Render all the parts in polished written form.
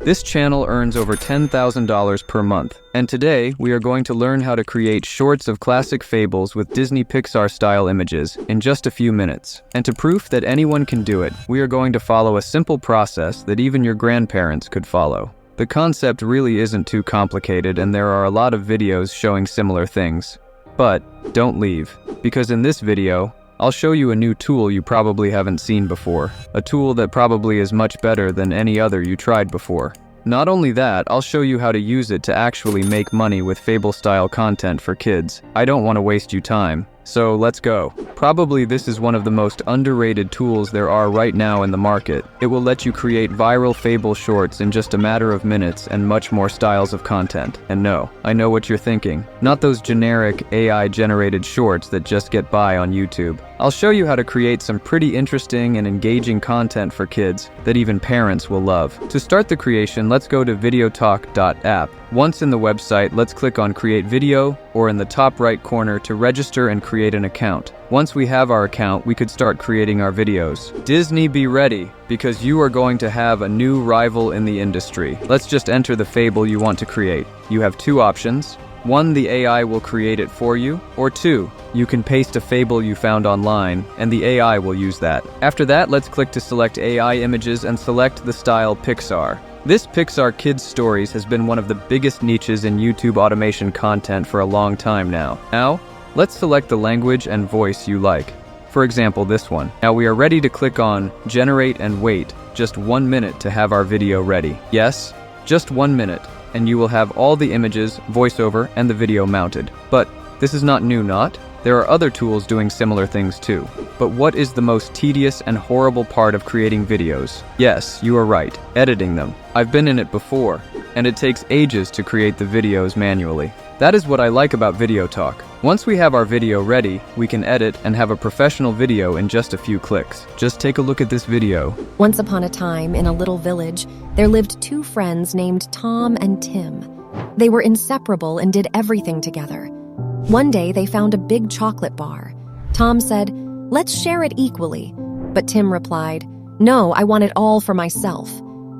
This channel earns over $10,000 per month, and today we are going to learn how to create shorts of classic fables with Disney Pixar-style images in just a few minutes. And to prove that anyone can do it, we are going to follow a simple process that even your grandparents could follow. The concept really isn't too complicated, and there are a lot of videos showing similar things. But don't leave, because in this video, I'll show you a new tool you probably haven't seen before, a tool that probably is much better than any other you tried before. Not only that, I'll show you how to use it to actually make money with Fable-style content for kids. I don't want to waste you time, so let's go. Probably this is one of the most underrated tools there are right now in the market. It will let you create viral Fable shorts in just a matter of minutes and much more styles of content. And no, I know what you're thinking. Not those generic AI-generated shorts that just get by on YouTube. I'll show you how to create some pretty interesting and engaging content for kids that even parents will love. To start the creation, let's go to videotok.app. Once in the website, let's click on Create Video, or in the top right corner to register and create an account. Once we have our account, we could start creating our videos. Disney, be ready, because you are going to have a new rival in the industry. Let's just enter the fable you want to create. You have two options. 1, the AI will create it for you, or 2, you can paste a fable you found online, and the AI will use that. After that, let's click to select AI images and select the style Pixar. This Pixar Kids Stories has been one of the biggest niches in YouTube automation content for a long time now. Now, let's select the language and voice you like. For example, this one. Now we are ready to click on Generate and wait just 1 minute to have our video ready. Yes, just 1 minute, and you will have all the images, voiceover, and the video mounted. But this is not new, not? There are other tools doing similar things too. But what is the most tedious and horrible part of creating videos? Yes, you are right, editing them. I've been in it before, and it takes ages to create the videos manually. That is what I like about Videotok. Once we have our video ready, we can edit and have a professional video in just a few clicks. Just take a look at this video. Once upon a time, in a little village, there lived two friends named Tom and Tim. They were inseparable and did everything together. One day, they found a big chocolate bar. Tom said, "Let's share it equally." But Tim replied, "No, I want it all for myself."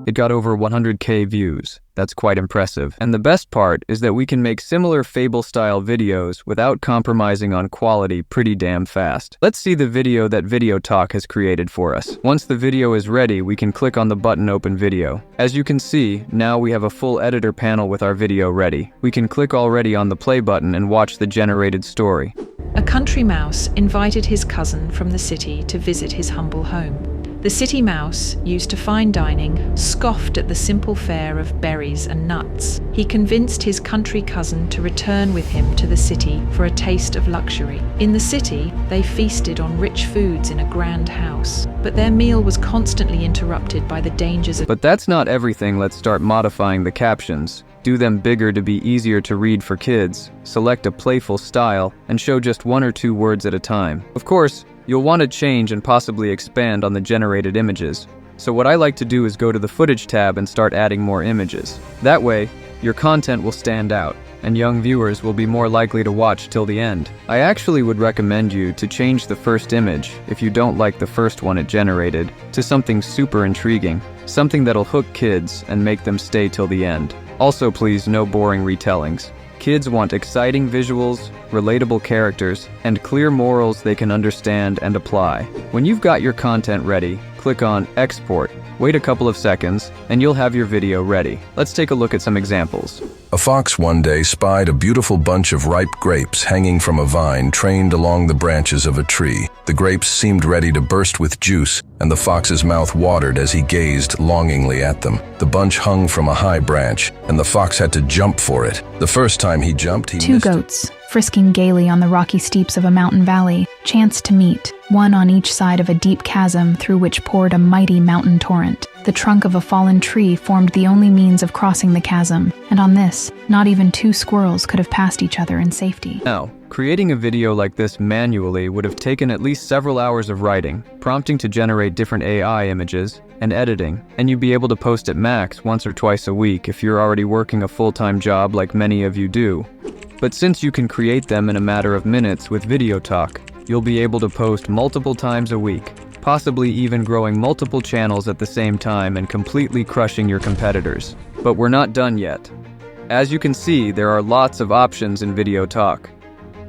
It got over 100K views. That's quite impressive. And the best part is that we can make similar Fable-style videos without compromising on quality pretty damn fast. Let's see the video that Videotok has created for us. Once the video is ready, we can click on the button Open Video. As you can see, now we have a full editor panel with our video ready. We can click already on the play button and watch the generated story. A country mouse invited his cousin from the city to visit his humble home. The city mouse, used to fine dining, scoffed at the simple fare of berries and nuts. He convinced his country cousin to return with him to the city for a taste of luxury. In the city, they feasted on rich foods in a grand house, but their meal was constantly interrupted by the dangers of— But that's not everything. Let's start modifying the captions. Do them bigger to be easier to read for kids, select a playful style, and show just 1 or 2 words at a time. Of course, you'll want to change and possibly expand on the generated images. So what I like to do is go to the Footage tab and start adding more images. That way, your content will stand out, and young viewers will be more likely to watch till the end. I actually would recommend you to change the first image, if you don't like the first one it generated, to something super intriguing, something that'll hook kids and make them stay till the end. Also, please, no boring retellings. Kids want exciting visuals, relatable characters, and clear morals they can understand and apply. When you've got your content ready, click on Export, wait a couple of seconds, and you'll have your video ready. Let's take a look at some examples. A fox one day spied a beautiful bunch of ripe grapes hanging from a vine trained along the branches of a tree. The grapes seemed ready to burst with juice, and the fox's mouth watered as he gazed longingly at them. The bunch hung from a high branch, and the fox had to jump for it. The first time he jumped, he Two missed it. goats, frisking gaily on the rocky steeps of a mountain valley, chanced to meet, one on each side of a deep chasm through which poured a mighty mountain torrent. The trunk of a fallen tree formed the only means of crossing the chasm, and on this, not even 2 squirrels could have passed each other in safety. Now, creating a video like this manually would have taken at least several hours of writing, prompting to generate different AI images, and editing, and you'd be able to post at max once or twice a week if you're already working a full-time job like many of you do. But since you can create them in a matter of minutes with Videotok, you'll be able to post multiple times a week. possibly even growing multiple channels at the same time and completely crushing your competitors. But we're not done yet. As you can see, there are lots of options in VideoTok.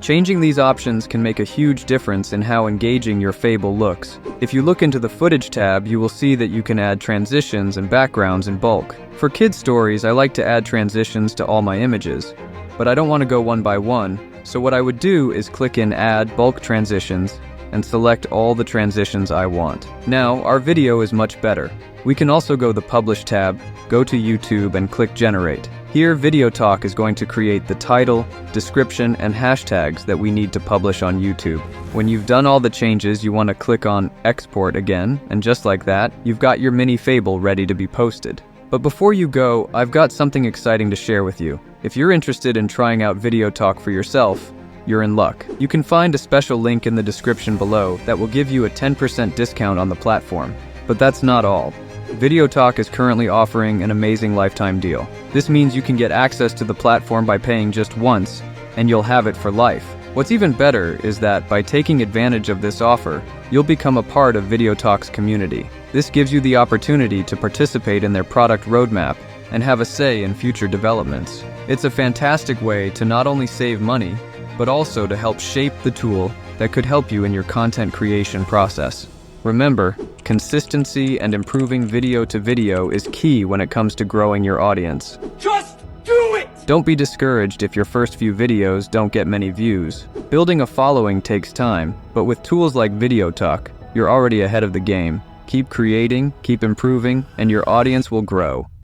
Changing these options can make a huge difference in how engaging your Fable looks. If you look into the Footage tab, you will see that you can add transitions and backgrounds in bulk. For kids' stories, I like to add transitions to all my images, but I don't want to go one by one, so what I would do is click in Add Bulk Transitions and select all the transitions I want. Now, our video is much better. We can also go the Publish tab, go to YouTube and click Generate. Here, VideoTok is going to create the title, description, and hashtags that we need to publish on YouTube. When you've done all the changes, you want to click on Export again, and just like that, you've got your mini Fable ready to be posted. But before you go, I've got something exciting to share with you. If you're interested in trying out VideoTok for yourself, you're in luck. You can find a special link in the description below that will give you a 10% discount on the platform. But that's not all. VideoTok is currently offering an amazing lifetime deal. This means you can get access to the platform by paying just once, and you'll have it for life. What's even better is that by taking advantage of this offer, you'll become a part of VideoTok's community. This gives you the opportunity to participate in their product roadmap and have a say in future developments. It's a fantastic way to not only save money, but also to help shape the tool that could help you in your content creation process. Remember, consistency and improving video to video is key when it comes to growing your audience. Just do it! Don't be discouraged if your first few videos don't get many views. Building a following takes time, but with tools like VideoTok, you're already ahead of the game. Keep creating, keep improving, and your audience will grow.